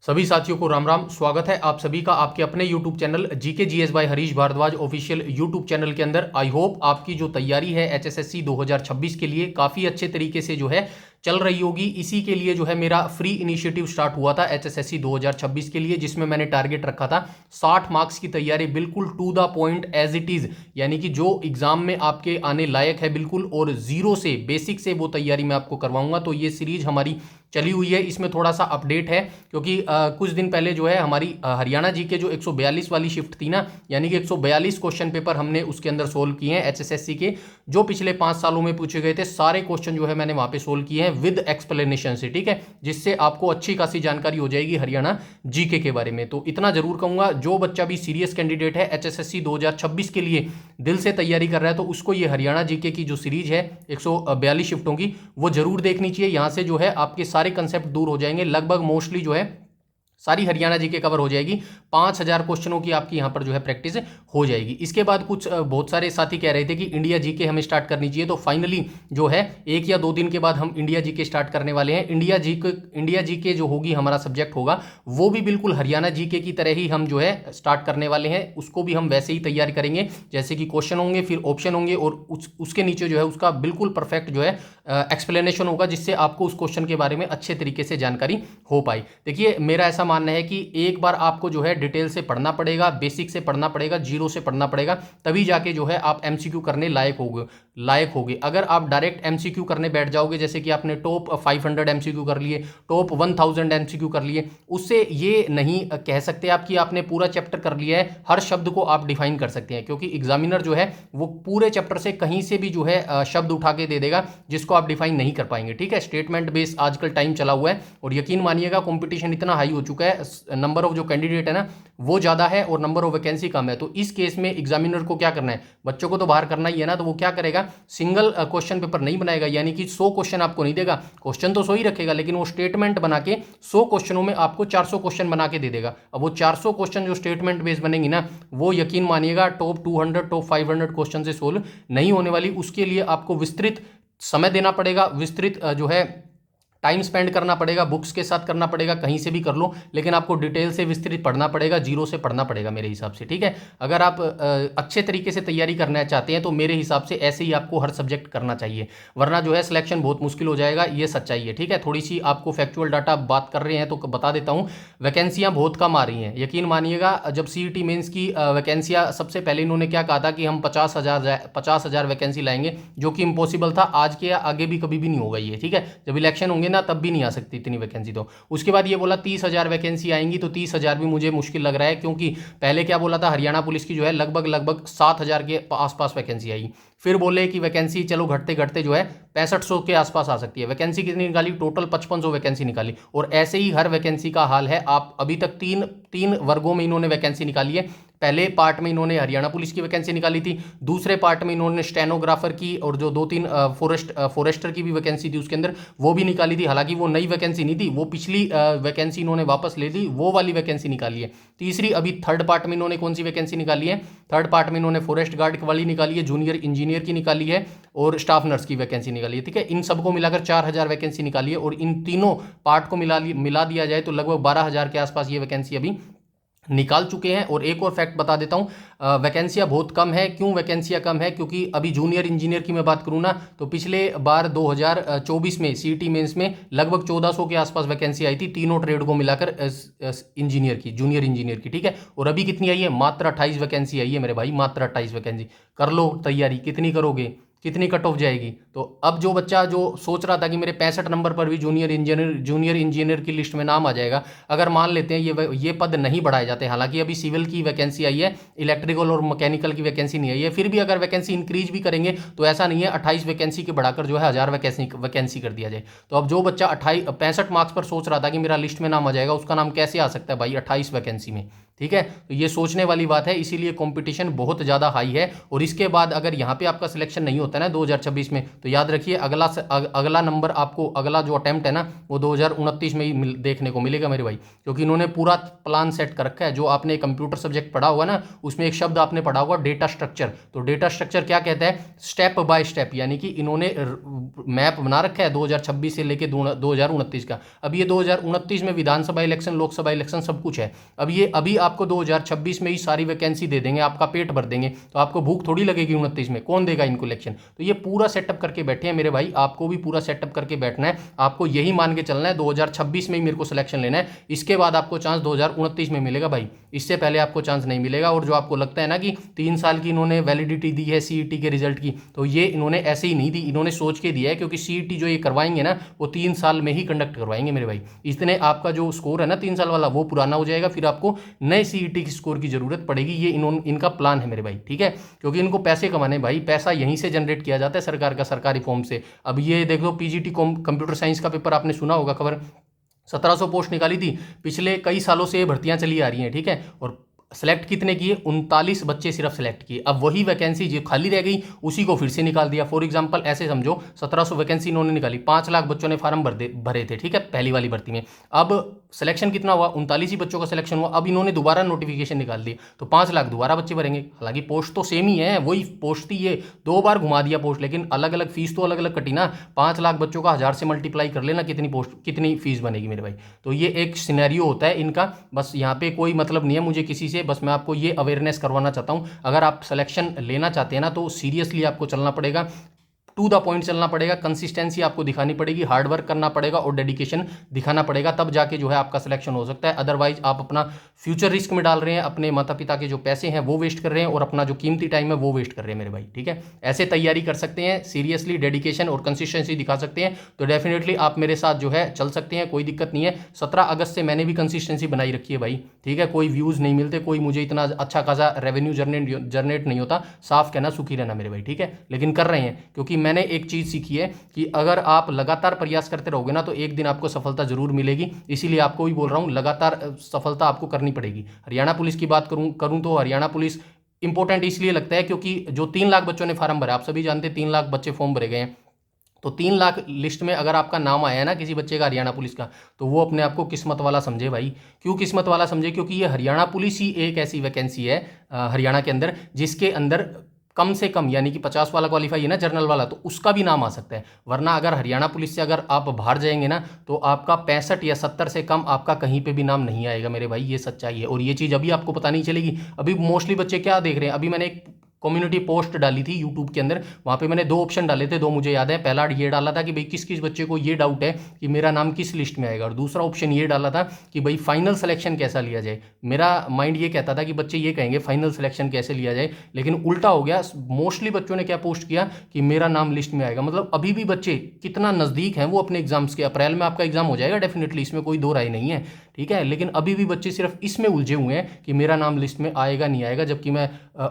सभी साथियों को राम राम। स्वागत है आप सभी का आपके अपने YouTube channel GK GS by Harish Bharadwaj official YouTube channel के अंदर। आई होप आपकी जो तैयारी है एचएसएससी 2026 के लिए काफ़ी अच्छे तरीके से जो है चल रही होगी। इसी के लिए जो है मेरा फ्री इनिशिएटिव स्टार्ट हुआ था एचएसएससी 2026 के लिए, जिसमें मैंने टारगेट रखा था 60 मार्क्स की तैयारी बिल्कुल to the point as it is, यानी कि जो एग्जाम में आपके आने लायक है बिल्कुल, और जीरो से बेसिक से वो तैयारी मैं आपको करवाऊंगा। तो ये सीरीज हमारी चली हुई है, इसमें थोड़ा सा अपडेट है क्योंकि कुछ दिन पहले जो है हमारी हरियाणा जी के जो 142 वाली शिफ्ट थी ना, यानी कि 142 क्वेश्चन पेपर हमने उसके अंदर सोल्व किए हैं एचएसएससी के, जो पिछले 5 सालों में पूछे गए थे सारे क्वेश्चन जो है मैंने वहां पे सोल्व किए हैं विद एक्सप्लेनेशन से, ठीक है, जिससे आपको अच्छी खासी जानकारी हो जाएगी हरियाणा जीके के बारे में। तो इतना जरूर कहूंगा, जो बच्चा भी सीरियस कैंडिडेट है एचएसएससी 2026 के लिए दिल से तैयारी कर रहा है तो उसको ये हरियाणा जीके की जो सीरीज है 142 शिफ्टों की वो जरूर देखनी चाहिए। यहां से जो है आपके सारे कंसेप्ट दूर हो जाएंगे, लगभग मोस्टली जो है सारी हरियाणा जी के कवर हो जाएगी। 5000 क्वेश्चनों की आपकी यहां पर जो है प्रैक्टिस हो जाएगी। इसके बाद कुछ बहुत सारे साथी कह रहे थे कि इंडिया जी के हमें स्टार्ट करनी चाहिए, तो फाइनली जो है 1 या 2 दिन के बाद हम इंडिया जी के स्टार्ट करने वाले हैं। इंडिया जी के जो होगी हमारा सब्जेक्ट होगा वो भी बिल्कुल हरियाणा जी के की तरह ही हम जो है स्टार्ट करने वाले हैं। उसको भी हम वैसे ही तैयारी करेंगे जैसे कि क्वेश्चन होंगे, फिर ऑप्शन होंगे और उसके नीचे जो है उसका बिल्कुल परफेक्ट जो है एक्सप्लेनेशन होगा, जिससे आपको उस क्वेश्चन के बारे में अच्छे तरीके से जानकारी हो पाए। देखिए मेरा ऐसा मानना है कि एक बार आपको जो है डिटेल से पढ़ना पड़ेगा, बेसिक से पढ़ना पड़ेगा, जीरो से पढ़ना पड़ेगा, तभी जाके जो है आप एमसीक्यू करने लायक होगे। अगर आप डायरेक्ट एमसीक्यू करने बैठ जाओगे, जैसे कि आपने टॉप 500 एमसीक्यू कर लिए, टॉप 1000 एमसीक्यू कर लिए, उससे ये नहीं कह सकते आप कि आपने पूरा चैप्टर कर लिया है। हर शब्द को आप डिफाइन कर सकते हैं, क्योंकि एग्जामिनर जो है वो पूरे चैप्टर से कहीं से भी जो है शब्द उठा के दे देगा जिसको आप डिफाइन नहीं कर पाएंगे, ठीक है। स्टेटमेंट बेस आजकल टाइम चला हुआ है और यकीन मानिएगा कंपटीशन इतना हाई हो चुका है, नंबर ऑफ जो कैंडिडेट है ना वो ज्यादा है और नंबर ऑफ वैकेंसी कम है। तो इस केस में एग्जामिनर को क्या करना है, बच्चों को तो बाहर करना ही है ना, तो वो क्या करेगा, सिंगल क्वेश्चन पेपर नहीं बनाएगा, यानी कि 100 क्वेश्चन आपको नहीं देगा, क्वेश्चन तो 100 ही रखेगा, लेकिन वो स्टेटमेंट बना के 100 क्वेश्चनों में आपको 400 क्वेश्चन बना के दे देगा। अब वो 400 क्वेश्चन जो स्टेटमेंट बेस बनेंगी ना, वो यकीन मानिएगा टॉप 200 टॉप 500 क्वेश्चन से सोल्व नहीं होने वाली। उसके लिए आपको विस्तृत समय देना पड़ेगा, विस्तृत जो है टाइम स्पेंड करना पड़ेगा, बुक्स के साथ करना पड़ेगा, कहीं से भी कर लो, लेकिन आपको डिटेल से विस्तृत पढ़ना पड़ेगा, जीरो से पढ़ना पड़ेगा मेरे हिसाब से, ठीक है। अगर आप अच्छे तरीके से तैयारी करना चाहते हैं तो मेरे हिसाब से ऐसे ही आपको हर सब्जेक्ट करना चाहिए, वरना जो है सिलेक्शन बहुत मुश्किल हो जाएगा, ये सच्चाई है, ठीक है। थोड़ी सी आपको फैक्चुअल डाटा बात कर रहे हैं तो बता देता हूँ, वैकेंसियाँ बहुत कम आ रही हैं। यकीन मानिएगा जब सीईटी मेंस की वैकेंसियाँ सबसे पहले इन्होंने क्या कहा था कि हम 50,000 वैकेंसी लाएंगे, जो कि इम्पॉसिबल था, आज के या आगे भी कभी भी नहीं होगा ये, ठीक है। जब इलेक्शन होंगे ना तब भी नहीं आ सकती इतनी वैकेंसी। तो उसके बाद ये बोला 30,000 वैकेंसी आएंगी, तो 30,000 भी मुझे मुश्किल लग रहा है, क्योंकि पहले क्या बोला था, हरियाणा पुलिस की जो है लगभग 7,000 के आसपास वैकेंसी आई, फिर बोले कि वैकेंसी चलो घटते घटते जो है 6500 के आसपास आ सकती है। वैकेंसी कितनी निकाली, टोटल 5500 वैकेंसी निकाली, और ऐसे ही हर वैकेंसी का हाल है। आप अभी तक तीन वर्गों में इन्होंने वैकेंसी निकाली है। पहले पार्ट में इन्होंने हरियाणा पुलिस की वैकेंसी निकाली थी, दूसरे पार्ट में इन्होंने स्टेनोग्राफर की और जो 2-3 फॉरेस्टर की भी वैकेंसी थी उसके अंदर वो भी निकाली थी। हालांकि वो नई वैकेंसी नहीं थी, वो पिछली वैकेंसी इन्होंने वापस ले ली, वो वाली वैकेंसी निकाली है। तीसरी अभी थर्ड पार्ट में इन्होंने कौन सी वैकेंसी निकाली है, थर्ड पार्ट में इन्होंने फॉरेस्ट गार्ड वाली निकाली है, जूनियर इंजीनियर की निकाली है और स्टाफ नर्स की वैकेंसी निकाली है, ठीक है। इन सबको मिलाकर 4000 वैकेंसी निकाली है, और इन तीनों पार्ट को मिला दिया जाए तो लगभग 12,000 के आसपास ये वैकेंसी अभी निकाल चुके हैं। और एक और फैक्ट बता देता हूं, वैकेंसियां बहुत कम है। क्यों वैकेंसियां कम है, क्योंकि अभी जूनियर इंजीनियर की मैं बात करूं ना, तो पिछले बार 2024 में सीईटी मेंस में लगभग 1400 के आसपास वैकेंसी आई थी, तीनों ट्रेड को मिलाकर इंजीनियर की, जूनियर इंजीनियर की, ठीक है। और अभी कितनी आई है, मात्र 28 वैकेंसी आई है मेरे भाई, मात्र 28 वैकेंसी। कर लो तैयारी, कितनी करोगे, कितनी कट ऑफ जाएगी। तो अब जो बच्चा जो सोच रहा था कि मेरे 65 नंबर पर भी जूनियर इंजीनियर की लिस्ट में नाम आ जाएगा, अगर मान लेते हैं ये पद नहीं बढ़ाए जाते, हालांकि अभी सिविल की वैकेंसी आई है, इलेक्ट्रिकल और मैकेनिकल की वैकेंसी नहीं आई है, फिर भी अगर वैकेंसी इंक्रीज भी करेंगे तो ऐसा नहीं है 28 वैकेंसी के बढ़ाकर जो है 1000 वैकेंसी कर दिया जाए। तो अब जो बच्चा 65 मार्क्स पर सोच रहा था कि मेरा लिस्ट में नाम आ जाएगा, उसका नाम कैसे आ सकता है भाई 28 वैकेंसी में, ठीक है, तो ये सोचने वाली बात है, इसीलिए कंपटीशन बहुत ज़्यादा हाई है। और इसके बाद अगर यहाँ पे आपका सिलेक्शन नहीं होता ना 2026 में, तो याद रखिए अगला नंबर आपको, अगला जो अटेम्प्ट है ना वो 2029 में ही देखने को मिलेगा मेरे भाई, क्योंकि इन्होंने पूरा प्लान सेट कर रखा है। जो आपने कंप्यूटर सब्जेक्ट पढ़ा होगा ना, उसमें एक शब्द आपने पढ़ा होगा डेटा स्ट्रक्चर। तो डेटा स्ट्रक्चर क्या कहता है? स्टेप बाय स्टेप, यानी कि इन्होंने मैप बना रखा है 2026 से लेकर 2029 का। अब ये 2029 में विधानसभा इलेक्शन, लोकसभा इलेक्शन सब कुछ है। अब ये अभी आपको 2026 में ही सारी वैकेंसी दे देंगे, आपका पेट भर देंगे, तो आपको भूख थोड़ी लगेगी 29 में, कौन देगा इनको इलेक्शन? तो ये पूरा सेटअप करके बैठे हैं मेरे भाई, आपको भी पूरा सेटअप करके बैठना है। आपको यही मान के चलना है 2026 में ही मेरे को सिलेक्शन लेना है, इसके बाद आपको चांस 2029 में मिलेगा भाई, इससे पहले आपको चांस नहीं मिलेगा। और जो आपको लगता है ना कि 3 साल की इन्होंने वैलिडिटी दी है सीईटी के रिजल्ट की, तो ये इन्होंने ऐसे ही नहीं दी, इन्होंने सोच के दिया है, क्योंकि सीईटी जो ये करवाएंगे ना वो 3 साल में ही कंडक्ट करवाएंगे मेरे भाई। इसने आपका जो स्कोर है ना 3 साल वाला, वो पुराना हो जाएगा, फिर आपको नए सीईटी की स्कोर की जरूरत पड़ेगी। ये इनका प्लान है मेरे भाई, ठीक है, क्योंकि इनको पैसे कमाने भाई, पैसा यहीं से जनरेट किया जाता है सरकार का, सरकारी फॉर्म से। अब ये देख लो पीजीटी कंप्यूटर साइंस का पेपर आपने सुना होगा, खबर 1700 पोस्ट निकाली थी, पिछले कई सालों से ये भर्तियां चली आ रही हैं, ठीक है। और सेलेक्ट कितने किए? 39 बच्चे सिर्फ सेलेक्ट किए। अब वही वैकेंसी जो खाली रह गई उसी को फिर से निकाल दिया। फॉर एग्जांपल ऐसे समझो 1700 वैकेंसी इन्होंने निकाली, 5 लाख बच्चों ने फार्म भरे थे, ठीक है, पहली वाली भर्ती में। अब सिलेक्शन कितना हुआ? 39 ही बच्चों का सिलेक्शन हुआ। अब इन्होंने दोबारा नोटिफिकेशन निकाल दी, तो 5 लाख दोबारा बच्चे भरेंगे। हालांकि पोस्ट तो सेम ही है, वही पोस्ट थी, ये 2 बार घुमा दिया पोस्ट, लेकिन अलग अलग फीस तो अलग अलग कटी ना। 5 लाख बच्चों का 1000 से मल्टीप्लाई कर लेना, कितनी पोस्ट, कितनी फीस बनेगी मेरे भाई। तो ये एक सिनेरियो होता है इनका, बस यहाँ पे कोई मतलब नहीं है मुझे किसी से, बस मैं आपको ये अवेयरनेस करवाना चाहता हूं। अगर आप सिलेक्शन लेना चाहते हैं ना, तो सीरियसली आपको चलना पड़ेगा, टू द पॉइंट चलना पड़ेगा, कंसिस्टेंसी आपको दिखानी पड़ेगी, हार्ड वर्क करना पड़ेगा और डेडिकेशन दिखाना पड़ेगा, तब जाके जो है आपका सिलेक्शन हो सकता है। अदरवाइज आप अपना फ्यूचर रिस्क में डाल रहे हैं, अपने माता पिता के जो पैसे हैं वो वेस्ट कर रहे हैं, और अपना जो कीमती टाइम है वो वेस्ट कर रहे हैं मेरे भाई, ठीक है। ऐसे तैयारी कर सकते हैं, सीरियसली डेडिकेशन और कंसिस्टेंसी दिखा सकते हैं, तो डेफिनेटली आप मेरे साथ जो है चल सकते हैं, कोई दिक्कत नहीं है। 17 अगस्त से मैंने भी कंसिस्टेंसी बनाई रखी है भाई, ठीक है। कोई व्यूज़ नहीं मिलते, कोई मुझे इतना अच्छा खासा रेवेन्यू जनरेट नहीं होता, साफ कहना, सुखी रहना मेरे भाई, ठीक है। लेकिन कर रहे हैं, क्योंकि मैंने एक चीज़ सीखी है कि अगर आप लगातार प्रयास करते रहोगे ना, तो एक दिन आपको सफलता जरूर मिलेगी। इसीलिए आपको भी बोल रहा हूं, लगातार सफलता आपको करनी पड़ेगी। हरियाणा पुलिस की बात करूं तो हरियाणा पुलिस इंपॉर्टेंट इसलिए लगता है क्योंकि जो 3 लाख बच्चों ने फार्म भरा, आप सभी जानते हैं 3 लाख बच्चे फॉर्म भरे गए हैं, तो 3 लाख लिस्ट में अगर आपका नाम आया है ना किसी बच्चे का हरियाणा पुलिस का, तो वो अपने आप को किस्मत वाला समझे भाई। क्यों किस्मत वाला समझे? क्योंकि ये हरियाणा पुलिस ही एक ऐसी वैकेंसी है हरियाणा के अंदर, जिसके अंदर कम से कम यानी कि 50 वाला क्वालिफाई है ना, जनरल वाला, तो उसका भी नाम आ सकता है। वरना अगर हरियाणा पुलिस से अगर आप बाहर जाएंगे ना, तो आपका 65 या 70 से कम आपका कहीं पे भी नाम नहीं आएगा मेरे भाई, ये सच्चाई है। और ये चीज़ अभी आपको पता नहीं चलेगी। अभी मोस्टली बच्चे क्या देख रहे हैं, अभी मैंने एक कम्युनिटी पोस्ट डाली थी यूट्यूब के अंदर, वहाँ पे मैंने 2 ऑप्शन डाले थे, 2 मुझे याद है। पहला ये डाला था कि भाई किस किस बच्चे को ये डाउट है कि मेरा नाम किस लिस्ट में आएगा, और दूसरा ऑप्शन ये डाला था कि भाई फाइनल सिलेक्शन कैसा लिया जाए। मेरा माइंड ये कहता था कि बच्चे ये कहेंगे फाइनल सिलेक्शन कैसे लिया जाए, लेकिन उल्टा हो गया। मोस्टली बच्चों ने क्या पोस्ट किया कि मेरा नाम लिस्ट में आएगा। मतलब अभी भी बच्चे कितना नज़दीक हैं वो अपने एग्जाम्स के। अप्रैल में आपका एग्जाम हो जाएगा डेफिनेटली, इसमें कोई दो राय नहीं है, ठीक है। लेकिन अभी भी बच्चे सिर्फ इसमें उलझे हुए हैं कि मेरा नाम लिस्ट में आएगा नहीं आएगा, जबकि मैं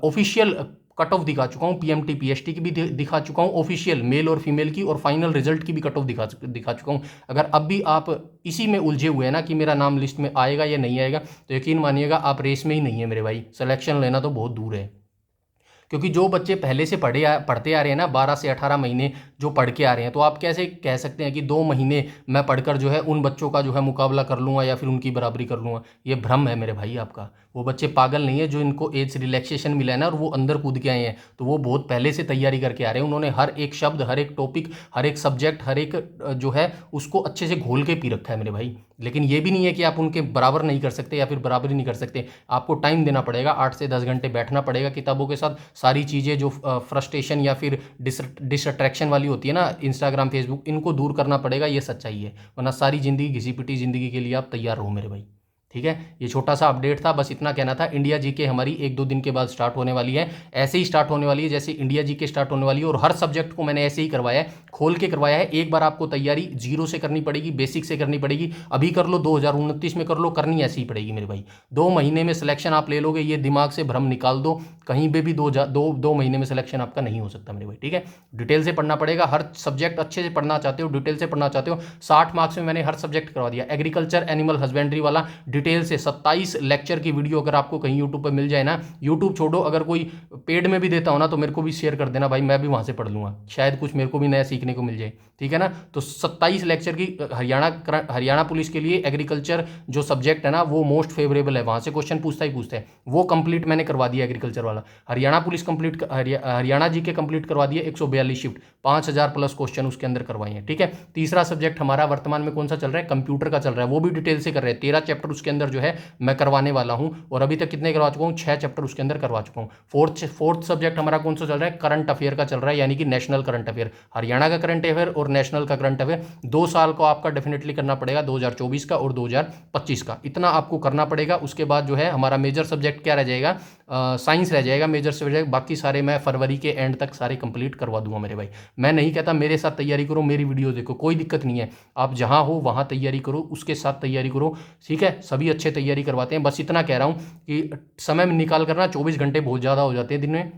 ऑफिशियल कट ऑफ दिखा चुका हूँ, पीएमटी पीएसटी की भी दिखा चुका हूँ, ऑफिशियल मेल और फीमेल की, और फाइनल रिजल्ट की भी कट ऑफ दिखा चुका हूँ। अगर अब भी आप इसी में उलझे हुए हैं ना कि मेरा नाम लिस्ट में आएगा या नहीं आएगा, तो यकीन मानिएगा आप रेस में ही नहीं है मेरे भाई, सिलेक्शन लेना तो बहुत दूर है। क्योंकि जो बच्चे पहले से पढ़ते आ रहे हैं ना, 12 से 18 महीने जो पढ़ के आ रहे हैं, तो आप कैसे कह सकते हैं कि 2 महीने मैं पढ़कर जो है उन बच्चों का जो है मुकाबला कर लूँगा या फिर उनकी बराबरी कर लूँगा? ये भ्रम है मेरे भाई आपका। वो बच्चे पागल नहीं है जो इनको एज रिलैक्सेशन मिला है ना और वो अंदर कूद के आए हैं, तो वो बहुत पहले से तैयारी करके आ रहे हैं। उन्होंने हर एक शब्द, हर एक टॉपिक, हर एक सब्जेक्ट, हर एक जो है उसको अच्छे से घोल के पी रखा है मेरे भाई। लेकिन ये भी नहीं है कि आप उनके बराबर नहीं कर सकते या फिर बराबरी नहीं कर सकते। आपको टाइम देना पड़ेगा, 8 से 10 घंटे बैठना पड़ेगा किताबों के साथ। सारी चीज़ें जो फ्रस्ट्रेशन या फिर डिस्ट्रैक्शन वाली होती है ना, इंस्टाग्राम फेसबुक, इनको दूर करना पड़ेगा, ये सच्चाई है। वरना सारी ज़िंदगी घिसी पिटी ज़िंदगी के लिए आप तैयार रहो मेरे भाई, ठीक है। ये छोटा सा अपडेट था, बस इतना कहना था। इंडिया जीके हमारी 1-2 दिन के बाद स्टार्ट होने वाली है, ऐसे ही स्टार्ट होने वाली है जैसे इंडिया जीके स्टार्ट होने वाली है। और हर सब्जेक्ट को मैंने ऐसे ही करवाया है, खोल के करवाया है। एक बार आपको तैयारी जीरो से करनी पड़ेगी, बेसिक से करनी पड़ेगी। अभी कर लो, 2029 में कर लो, करनी ऐसी ही पड़ेगी मेरे भाई। 2 महीने में सिलेक्शन आप ले लोगे, ये दिमाग से भ्रम निकाल दो। कहीं पे भी दो महीने में सिलेक्शन आपका नहीं हो सकता मेरे भाई, ठीक है। डिटेल से पढ़ना पड़ेगा, हर सब्जेक्ट अच्छे से पढ़ना चाहते हो, डिटेल से पढ़ना चाहते हो, 60 मार्क्स में मैंने हर सब्जेक्ट करवा दिया। एग्रीकल्चर एनिमल हस्बेंड्री वाला डिटेल से 27 लेक्चर की वीडियो अगर आपको कहीं यूट्यूब पर मिल जाए ना, यूट्यूब छोड़ो अगर कोई पेड में भी देता हो ना तो मेरे को भी शेयर कर देना भाई, मैं भी वहाँ से पढ़ लूँगा, शायद कुछ मेरे को भी नया सीखने को मिल जाए, ठीक है ना। तो 27 लेक्चर की हरियाणा पुलिस के लिए एग्रीकल्चर जो सब्जेक्ट है ना वो मोस्ट फेवरेबल है, वहाँ से क्वेश्चन पूछता ही पूछता है, वो कंप्लीट मैंने करवा दिया एग्रीकल्चर वाला। हरियाणा पुलिस कंप्लीट, हरियाणा जी के कंप्लीट करवा दिए 142 शिफ्ट, 5000 प्लस क्वेश्चन उसके अंदर करवाए हैं, ठीक है। तीसरा सब्जेक्ट हमारा वर्तमान में कौन सा चल रहा है, कंप्यूटर का चल रहा है, वो भी डिटेल से कर रहे हैं, 13 चैप्टर उसके अंदर जो है मैं करवाने वाला हूं, और अभी तक कितने करवा चुका हूं, 6 चैप्टर उसके अंदर करवा चुका हूं। फोर्थ सब्जेक्ट हमारा कौन सा चल रहा है, करंट अफेयर का चल रहा है, यानी कि नेशनल करंट अफेयर, हरियाणा का करंट अफेयर और नेशनल का करंट अफेयर 2 साल को आपका डेफिनेटली करना पड़ेगा, 2024 का और 2025 का, इतना आपको करना पड़ेगा। उसके बाद जो है हमारा मेजर सब्जेक्ट क्या रह जाएगा, साइंस रह जाएगा मेजर सब्जेक्ट, बाकी सारे मैं फरवरी के एंड तक सारे कंप्लीट करवा दूंगा मेरे भाई। मैं नहीं कहता मेरे साथ तैयारी करो, मेरी वीडियो देखो, कोई दिक्कत नहीं है, आप जहां हो वहां तैयारी करो, उसके साथ तैयारी करो, ठीक है। सभी अच्छे तैयारी करवाते हैं, बस इतना कह रहा हूं कि समय में निकाल करना, 24 घंटे बहुत ज़्यादा हो जाते हैं दिन में,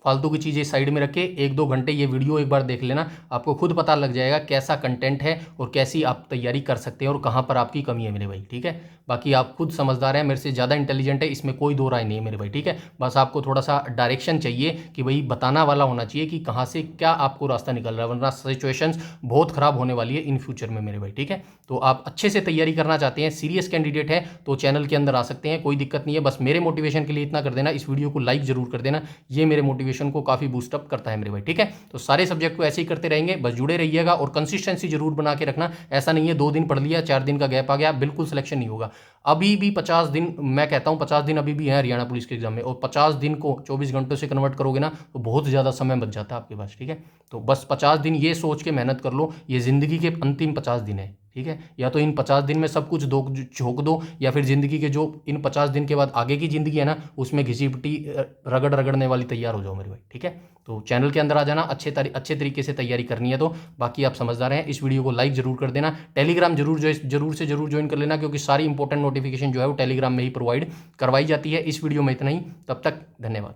फालतू की चीज़ें साइड में रख के 1-2 घंटे ये वीडियो एक बार देख लेना, आपको खुद पता लग जाएगा कैसा कंटेंट है और कैसी आप तैयारी कर सकते हैं और कहाँ पर आपकी कमी है मेरे भाई, ठीक है। बाकी आप खुद समझदार हैं, मेरे से ज़्यादा इंटेलिजेंट है, इसमें कोई दो राय नहीं है मेरे भाई, ठीक है। बस आपको थोड़ा सा डायरेक्शन चाहिए कि भाई बताना वाला होना चाहिए कि कहाँ से क्या आपको रास्ता निकल रहा है, वरना सिचुएशंस बहुत ख़राब होने वाली है इन फ्यूचर में मेरे भाई, ठीक है। तो आप अच्छे से तैयारी करना चाहते हैं, सीरियस कैंडिडेट है तो चैनल के अंदर आ सकते हैं, कोई दिक्कत नहीं है। बस मेरे मोटिवेशन के लिए इतना कर देना, इस वीडियो को लाइक जरूर कर देना, ये मेरे मोटिवेशन को काफ़ी बूस्टअप करता है मेरे भाई, ठीक है। तो सारे सब्जेक्ट को ऐसे ही करते रहेंगे, बस जुड़े रहिएगा और कंसिस्टेंसी जरूर बना के रखना। ऐसा नहीं है 2 दिन पढ़ लिया 4 दिन का गैप आ गया, बिल्कुल सिलेक्शन नहीं होगा। अभी भी 50 दिन, मैं कहता हूँ 50 दिन अभी भी है हरियाणा पुलिस के एग्जाम में, और 50 दिन को 24 घंटों से कन्वर्ट करोगे ना तो बहुत ज़्यादा समय बच जाता है आपके पास, ठीक है। तो बस 50 दिन ये सोच के मेहनत कर लो, ये ज़िंदगी के अंतिम 50 दिन है, ठीक है। या तो इन 50 दिन में सब कुछ दो झोंक दो, या फिर ज़िंदगी के जो इन 50 दिन के बाद आगे की ज़िंदगी है ना उसमें घिसी पिटी रगड़ने वाली तैयार हो जाओ मेरे भाई, ठीक है। तो चैनल के अंदर आ जाना, अच्छे तरीके से तैयारी करनी है। तो बाकी आप समझदार हैं, इस वीडियो को लाइक जरूर कर देना, टेलीग्राम जरूर ज्वाइन कर लेना, क्योंकि सारी इंपॉर्टेंट नोटिफिकेशन जो है वो टेलीग्राम में ही प्रोवाइड करवाई जाती है। इस वीडियो में इतना ही, तब तक धन्यवाद।